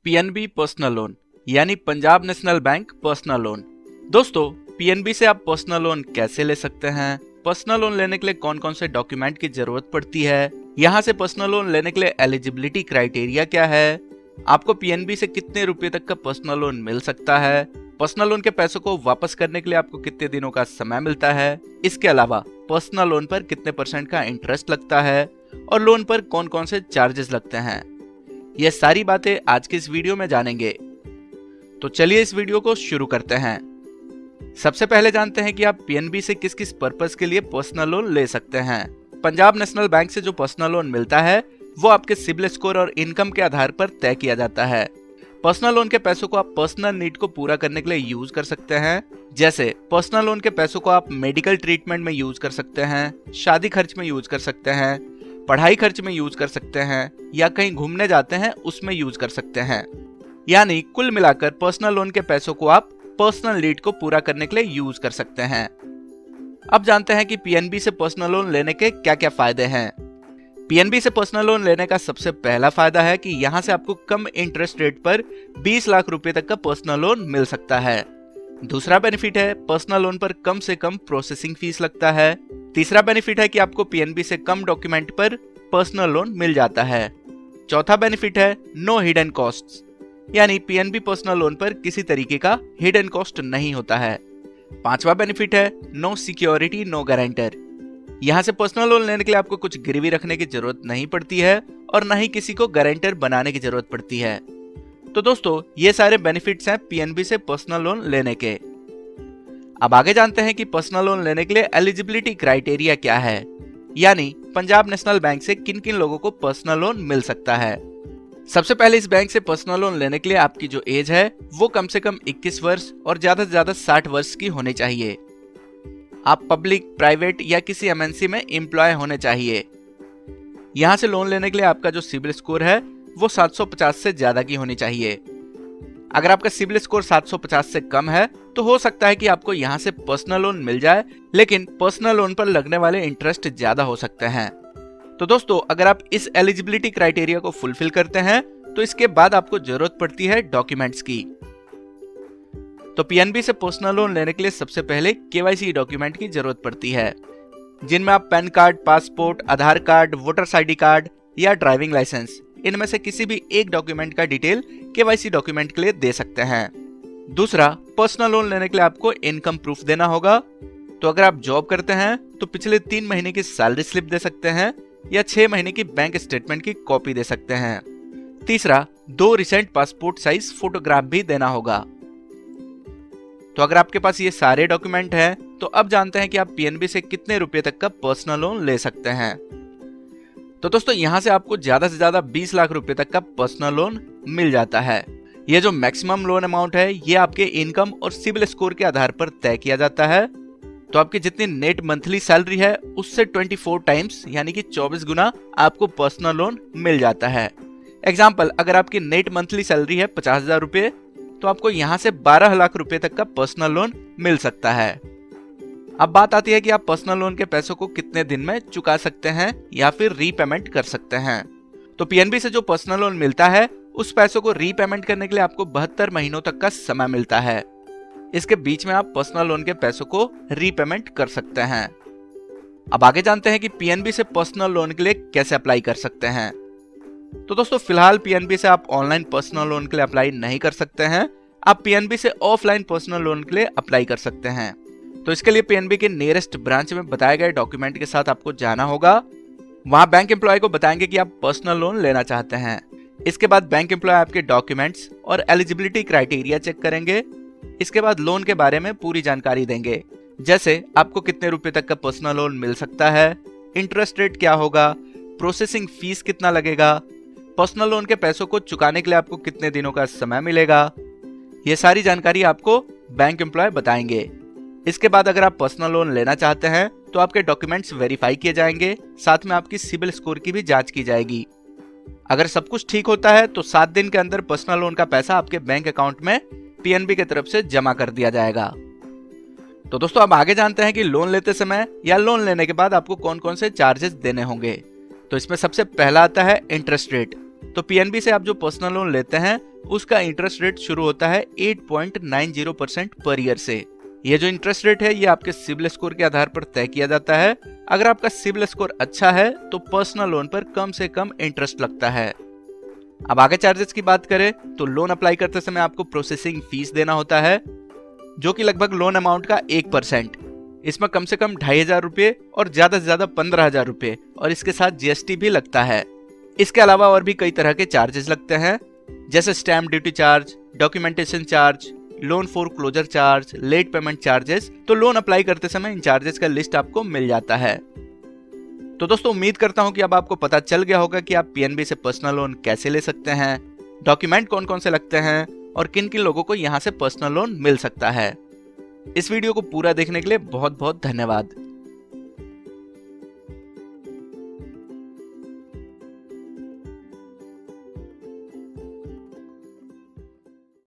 PNB personal loan यानी Punjab national bank personal loan. दोस्तों, PNB से आप पर्सनल लोन कैसे ले सकते हैं, पर्सनल लोन लेने के लिए कौन कौन से डॉक्यूमेंट की जरूरत पड़ती है, यहाँ से पर्सनल लोन लेने के लिए एलिजिबिलिटी क्राइटेरिया क्या है, आपको पीएनबी से कितने रुपए तक का पर्सनल लोन मिल सकता है, पर्सनल लोन के पैसों को वापस करने के लिए आपको कितने दिनों का समय मिलता है, इसके अलावा पर्सनल लोन पर कितने % का इंटरेस्ट लगता है और लोन पर कौन कौन से चार्जेस लगते हैं, ये सारी बातें आज की इस वीडियो में जानेंगे। तो चलिए इस वीडियो को शुरू करते हैं। सबसे पहले जानते हैं कि आप पीएनबी से किस किस पर्पस के लिए पर्सनल लोन ले सकते हैं। पंजाब नेशनल बैंक से जो पर्सनल लोन मिलता है वो आपके सिबिल स्कोर और इनकम के आधार पर तय किया जाता है। पर्सनल लोन के पैसों को आप पर्सनल नीड को पूरा करने के लिए यूज कर सकते हैं। जैसे पर्सनल लोन के पैसों को आप मेडिकल ट्रीटमेंट में यूज कर सकते हैं, शादी खर्च में यूज कर सकते हैं, पढ़ाई खर्च में यूज कर सकते हैं या कहीं घूमने जाते हैं उसमें यूज कर सकते हैं। यानी कुल मिलाकर पर्सनल लोन के पैसों को आप पर्सनल नीड को पूरा करने के लिए यूज कर सकते हैं। अब जानते हैं कि पीएनबी से पर्सनल लोन लेने के क्या क्या फायदे हैं। पीएनबी से पर्सनल लोन लेने का सबसे पहला फायदा है कि यहाँ से आपको कम इंटरेस्ट रेट पर 20 लाख रुपए तक का पर्सनल लोन मिल सकता है। दूसरा बेनिफिट है पर्सनल लोन पर कम से कम प्रोसेसिंग फीस लगता है। तीसरा बेनिफिट है कि आपको पीएनबी से कम डॉक्यूमेंट पर पर्सनल लोन मिल जाता है। चौथा बेनिफिट है नो हिडन कॉस्ट्स, यानी पीएनबी पर्सनल लोन पर किसी तरीके का हिडन कॉस्ट नहीं होता है। पांचवा बेनिफिट है नो सिक्योरिटी नो गारंटर, यहाँ से पर्सनल लोन लेने के लिए आपको कुछ गिरवी रखने की जरूरत नहीं पड़ती है और न ही किसी को गारंटर बनाने की जरूरत पड़ती है। तो दोस्तों, ये सारे बेनिफिट्स हैं पीएनबी से पर्सनल लोन लेने के। अब आगे जानते हैं कि पर्सनल लोन लेने के लिए एलिजिबिलिटी क्राइटेरिया क्या है, यानी पंजाब नेशनल बैंक से किन किन लोगों को पर्सनल लोन मिल सकता है। सबसे पहले इस बैंक से पर्सनल लोन लेने के लिए आपकी जो एज है वो कम से कम 21 वर्ष और ज्यादा से ज्यादा 60 वर्ष की होनी चाहिए। आप पब्लिक, प्राइवेट या किसी एमएनसी में एम्प्लॉय होने चाहिए। यहाँ से लोन लेने के लिए आपका जो सिबिल स्कोर है वो 750 से ज्यादा की होनी चाहिए। अगर आपका सिबिल स्कोर 750 से कम है तो हो सकता है कि आपको यहाँ से पर्सनल लोन मिल जाए, लेकिन पर्सनल लोन पर लगने वाले इंटरेस्ट ज्यादा हो सकते हैं। तो दोस्तों, अगर आप इस एलिजिबिलिटी क्राइटेरिया को फुलफिल करते हैं तो इसके बाद आपको जरूरत पड़ती है डॉक्यूमेंट्स की। तो पीएनबी से पर्सनल लोन लेने के लिए सबसे पहले केवाईसी डॉक्यूमेंट की जरूरत पड़ती है, जिनमें आप पैन कार्ड, पासपोर्ट, आधार कार्ड, वोटर्स आईडी कार्ड या ड्राइविंग लाइसेंस, इनमें से किसी भी एक डॉक्यूमेंट का डिटेल केवाईसी डॉक्यूमेंट के लिए दे सकते हैं। दूसरा, पर्सनल लोन लेने के लिए आपको इनकम प्रूफ देना होगा। तो अगर आप जॉब करते हैं तो पिछले 3 महीने की सैलरी स्लिप दे सकते हैं या 6 महीने की बैंक स्टेटमेंट की कॉपी दे सकते हैं। तीसरा, 2 रिसेंट पासपोर्ट साइज फोटोग्राफ भी देना होगा। तो अगर आपके पास ये सारे डॉक्यूमेंट हैं तो अब जानते हैं कि आप पीएनबी से कितने रुपए तक का पर्सनल लोन ले सकते हैं। तो दोस्तों, यहाँ से आपको ज्यादा से ज्यादा 20 लाख रुपए तक का पर्सनल लोन मिल जाता है। ये जो मैक्सिमम लोन अमाउंट है ये आपके इनकम और सिबिल स्कोर के आधार पर तय किया जाता है। तो आपकी जितनी नेट मंथली सैलरी है उससे 24 टाइम्स यानी कि 24 गुना आपको पर्सनल लोन मिल जाता है। एग्जाम्पल, अगर आपकी नेट मंथली सैलरी है 50,000 रुपए तो आपको यहाँ से 12 लाख रुपए तक का पर्सनल लोन मिल सकता है। अब बात आती है कि आप पर्सनल लोन के पैसों को कितने दिन में चुका सकते हैं या फिर रीपेमेंट कर सकते हैं। तो पीएनबी से जो पर्सनल लोन मिलता है उस पैसों को रीपेमेंट करने के लिए आपको 72 महीनों तक का समय मिलता है। इसके बीच में आप पर्सनल लोन के पैसों को रीपेमेंट कर सकते हैं। अब आगे जानते हैं कि पीएनबी से पर्सनल लोन के लिए कैसे अप्लाई कर सकते हैं। तो दोस्तों, फिलहाल पीएनबी से आप ऑनलाइन पर्सनल लोन के लिए अप्लाई नहीं कर सकते हैं। आप पीएनबी से ऑफलाइन पर्सनल लोन के लिए अप्लाई कर सकते हैं। तो इसके लिए पीएनबी के नियरेस्ट ब्रांच में बताए गए डॉक्यूमेंट के साथ आपको जाना होगा। वहां बैंक एम्प्लॉय को बताएंगे कि आप पर्सनल लोन लेना चाहते हैं। इसके बाद बैंक एम्प्लॉय आपके डॉक्यूमेंट्स और एलिजिबिलिटी क्राइटेरिया चेक करेंगे। इसके बाद लोन के बारे में पूरी जानकारी देंगे, जैसे आपको कितने रुपए तक का पर्सनल लोन मिल सकता है, इंटरेस्ट रेट क्या होगा, प्रोसेसिंग फीस कितना लगेगा, पर्सनल लोन के पैसों को चुकाने के लिए आपको कितने दिनों का समय मिलेगा। ये सारी जानकारी आपको बैंक एम्प्लॉय बताएंगे। इसके बाद अगर आप पर्सनल लोन लेना चाहते हैं तो आपके डॉक्यूमेंट्स वेरीफाई किए जाएंगे, साथ में आपकी सिबिल स्कोर की भी जांच की जाएगी। अगर सब कुछ ठीक होता है तो 7 दिन के अंदर पर्सनल लोन का पैसा आपके बैंक अकाउंट में पीएनबी की तरफ से जमा कर दिया जाएगा। तो दोस्तों, अब आगे जानते हैं कि लोन लेते समय या लोन लेने के बाद आपको कौन कौन से चार्जेस देने होंगे। तो इसमें सबसे पहला आता है इंटरेस्ट रेट। तो पीएनबी से आप जो पर्सनल लोन लेते हैं उसका इंटरेस्ट रेट शुरू होता है 8.90% पर ईयर से। ये जो इंटरेस्ट रेट है ये आपके सिबिल स्कोर के आधार पर तय किया जाता है। अगर आपका सिबिल स्कोर अच्छा है तो पर्सनल लोन पर कम से कम इंटरेस्ट लगता है। अब आगे चार्जेस की बात करें तो लोन अप्लाई करते समय आपको प्रोसेसिंग फीस देना होता है, जो कि लगभग लोन अमाउंट का 1%। इसमें कम से कम 2500 रुपये और ज्यादा से ज्यादा 15,000 रुपये और इसके साथ जीएसटी भी लगता है। इसके अलावा और भी कई तरह के चार्जेस लगते हैं, जैसे stamp duty charge, documentation charge, loan foreclosure charge, late payment charges. तो लोन अप्लाई करते समय इन चार्जेस का लिस्ट आपको मिल जाता है। तो दोस्तों उम्मीद करता हूं कि अब आपको पता चल गया होगा कि आप पीएनबी से पर्सनल लोन कैसे ले सकते हैं, डॉक्यूमेंट कौन कौन से लगते हैं और किन किन लोगों को यहां से पर्सनल लोन मिल सकता है। इस वीडियो को पूरा देखने के लिए बहुत बहुत धन्यवाद।